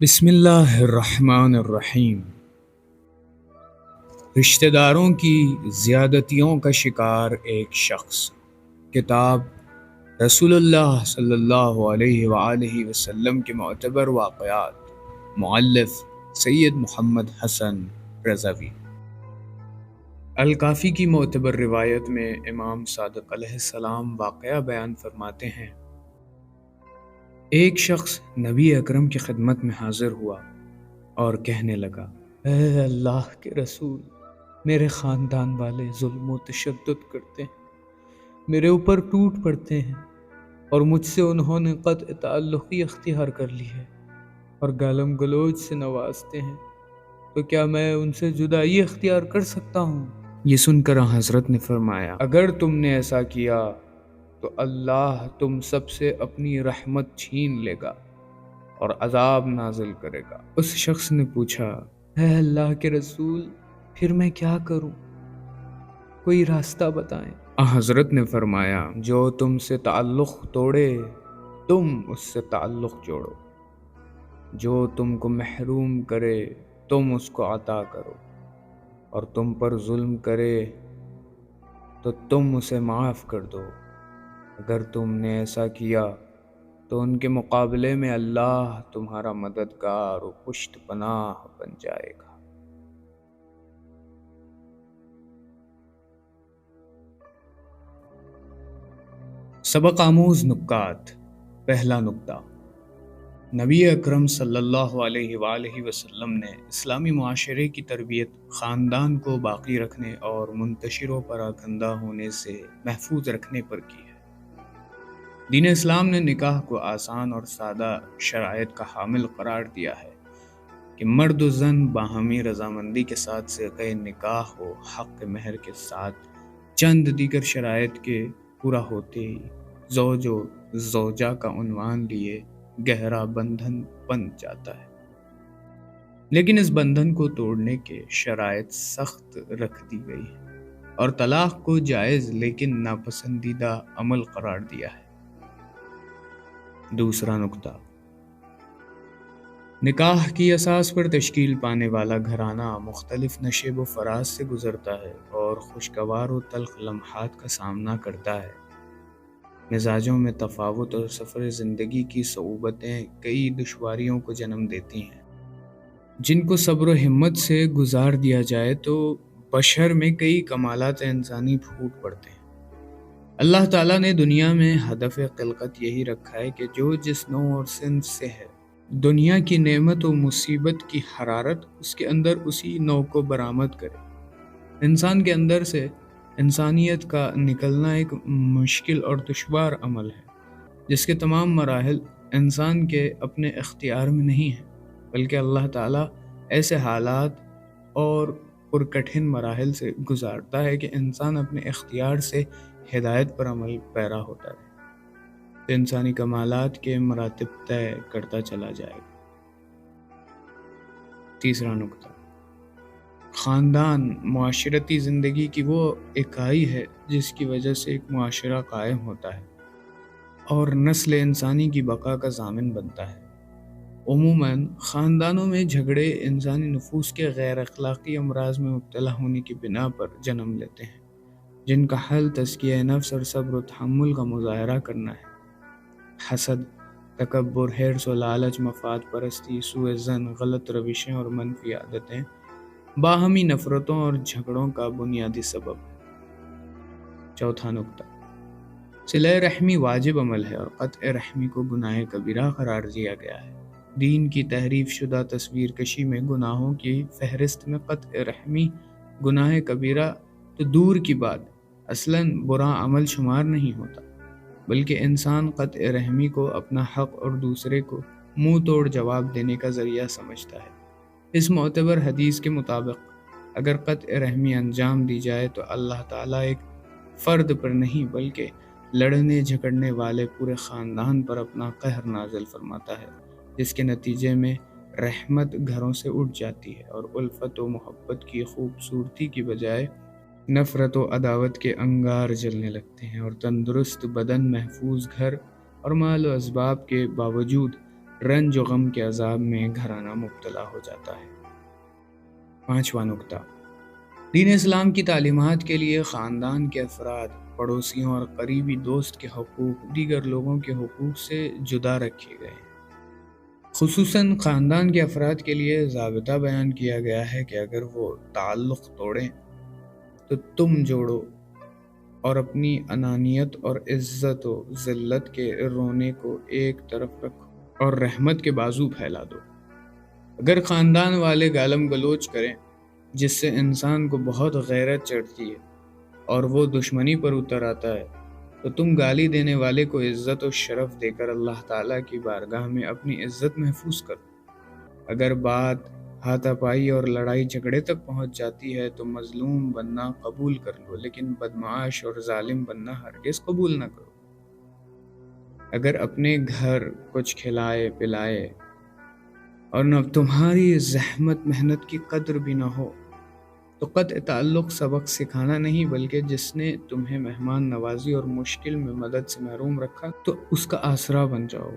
بسم اللہ الرحمن الرحیم۔ رشتہ داروں کی زیادتیوں کا شکار ایک شخص۔ کتاب رسول اللہ صلی اللہ علیہ وآلہ وسلم کے معتبر واقعات، مؤلف سید محمد حسن رضوی۔ الکافی کی معتبر روایت میں امام صادق علیہ السلام واقعہ بیان فرماتے ہیں، ایک شخص نبی اکرم کی خدمت میں حاضر ہوا اور کہنے لگا، اے اللہ کے رسول، میرے خاندان والے ظلم و تشدد کرتے ہیں، میرے اوپر ٹوٹ پڑتے ہیں، اور مجھ سے انہوں نے قطع تعلقی اختیار کر لی ہے اور گالم گلوچ سے نوازتے ہیں، تو کیا میں ان سے جدائی اختیار کر سکتا ہوں؟ یہ سن کر حضرت نے فرمایا، اگر تم نے ایسا کیا تو اللہ تم سب سے اپنی رحمت چھین لے گا اور عذاب نازل کرے گا۔ اس شخص نے پوچھا، اے اللہ کے رسول، پھر میں کیا کروں؟ کوئی راستہ بتائیں۔ حضرت نے فرمایا، جو تم سے تعلق توڑے تم اس سے تعلق جوڑو، جو تم کو محروم کرے تم اس کو عطا کرو، اور تم پر ظلم کرے تو تم اسے معاف کر دو۔ اگر تم نے ایسا کیا تو ان کے مقابلے میں اللہ تمہارا مددگار و پشت پناہ بن جائے گا۔ سبق آموز نکات۔ پہلا نکتہ، نبی اکرم صلی اللہ علیہ وآلہ وسلم نے اسلامی معاشرے کی تربیت خاندان کو باقی رکھنے اور منتشر و پراکندہ ہونے سے محفوظ رکھنے پر کی ہے۔ دین اسلام نے نکاح کو آسان اور سادہ شرائط کا حامل قرار دیا ہے کہ مرد و زن باہمی رضامندی کے ساتھ صیغہ نکاح و حق مہر کے ساتھ چند دیگر شرائط کے پورا ہوتے ہی زوج و زوجہ کا عنوان لیے گہرا بندھن بن جاتا ہے، لیکن اس بندھن کو توڑنے کے شرائط سخت رکھ دی گئی ہے اور طلاق کو جائز لیکن ناپسندیدہ عمل قرار دیا ہے۔ دوسرا نکتہ، نکاح کی اساس پر تشکیل پانے والا گھرانہ مختلف نشیب و فراز سے گزرتا ہے اور خوشگوار و تلخ لمحات کا سامنا کرتا ہے۔ مزاجوں میں تفاوت اور سفر زندگی کی صعوبتیں کئی دشواریوں کو جنم دیتی ہیں، جن کو صبر و ہمت سے گزار دیا جائے تو بشر میں کئی کمالات انسانی پھوٹ پڑتے ہیں۔ اللہ تعالیٰ نے دنیا میں ہدف خلقت یہی رکھا ہے کہ جو جس نوع اور صنف سے ہے، دنیا کی نعمت و مصیبت کی حرارت اس کے اندر اسی نوع کو برآمد کرے۔ انسان کے اندر سے انسانیت کا نکلنا ایک مشکل اور دشوار عمل ہے، جس کے تمام مراحل انسان کے اپنے اختیار میں نہیں ہیں، بلکہ اللہ تعالیٰ ایسے حالات اور پرکٹھن مراحل سے گزارتا ہے کہ انسان اپنے اختیار سے ہدایت پر عمل پیرا ہوتا ہے، تو انسانی کمالات کے مراتب طے کرتا چلا جائے گا۔ تیسرا نکتہ، خاندان معاشرتی زندگی کی وہ اکائی ہے جس کی وجہ سے ایک معاشرہ قائم ہوتا ہے اور نسل انسانی کی بقا کا ضامن بنتا ہے۔ عموماً خاندانوں میں جھگڑے انسانی نفوس کے غیر اخلاقی امراض میں مبتلا ہونے کی بنا پر جنم لیتے ہیں، جن کا حل تزکیہ نفس اور صبر و تحمل کا مظاہرہ کرنا ہے۔ حسد، تکبر، حرص و لالچ، مفاد پرستی، سوء ظن، غلط روشیں اور منفی عادتیں باہمی نفرتوں اور جھگڑوں کا بنیادی سبب ہے۔ چوتھا نکتہ، صلہ رحمی واجب عمل ہے اور قطع رحمی کو گناہ کبیرہ قرار دیا گیا ہے۔ دین کی تحریف شدہ تصویر کشی میں گناہوں کی فہرست میں قطع رحمی گناہ کبیرہ تو دور کی بات اصلاً برا عمل شمار نہیں ہوتا، بلکہ انسان قطع رحمی کو اپنا حق اور دوسرے کو منہ توڑ جواب دینے کا ذریعہ سمجھتا ہے۔ اس معتبر حدیث کے مطابق اگر قطع رحمی انجام دی جائے تو اللہ تعالیٰ ایک فرد پر نہیں بلکہ لڑنے جھگڑنے والے پورے خاندان پر اپنا قہر نازل فرماتا ہے، جس کے نتیجے میں رحمت گھروں سے اٹھ جاتی ہے اور الفت و محبت کی خوبصورتی کی بجائے نفرت و عداوت کے انگار جلنے لگتے ہیں، اور تندرست بدن، محفوظ گھر اور مال و اسباب کے باوجود رنج و غم کے عذاب میں گھرانہ مبتلا ہو جاتا ہے۔ 5واں نکتہ، دین اسلام کی تعلیمات کے لیے خاندان کے افراد، پڑوسیوں اور قریبی دوست کے حقوق دیگر لوگوں کے حقوق سے جدا رکھے گئے ہیں۔ خصوصاً خاندان کے افراد کے لیے ضابطہ بیان کیا گیا ہے کہ اگر وہ تعلق توڑیں تو تم جوڑو اور اپنی انانیت اور عزت و ذلت کے رونے کو ایک طرف رکھو اور رحمت کے بازو پھیلا دو۔ اگر خاندان والے گالم گلوچ کریں جس سے انسان کو بہت غیرت چڑھتی ہے اور وہ دشمنی پر اتر آتا ہے، تو تم گالی دینے والے کو عزت و شرف دے کر اللہ تعالیٰ کی بارگاہ میں اپنی عزت محفوظ کرو۔ اگر بات ہاتھا پائی اور لڑائی جھگڑے تک پہنچ جاتی ہے تو مظلوم بننا قبول کر لو، لیکن بدمعاش اور ظالم بننا ہرگز قبول نہ کرو۔ اگر اپنے گھر کچھ کھلائے پلائے اور نہ تمہاری زحمت محنت کی قدر بھی نہ ہو تو قطع تعلق سبق سکھانا نہیں بلکہ جس نے تمہیں مہمان نوازی اور مشکل میں مدد سے محروم رکھا تو اس کا آسرا بن جاؤ۔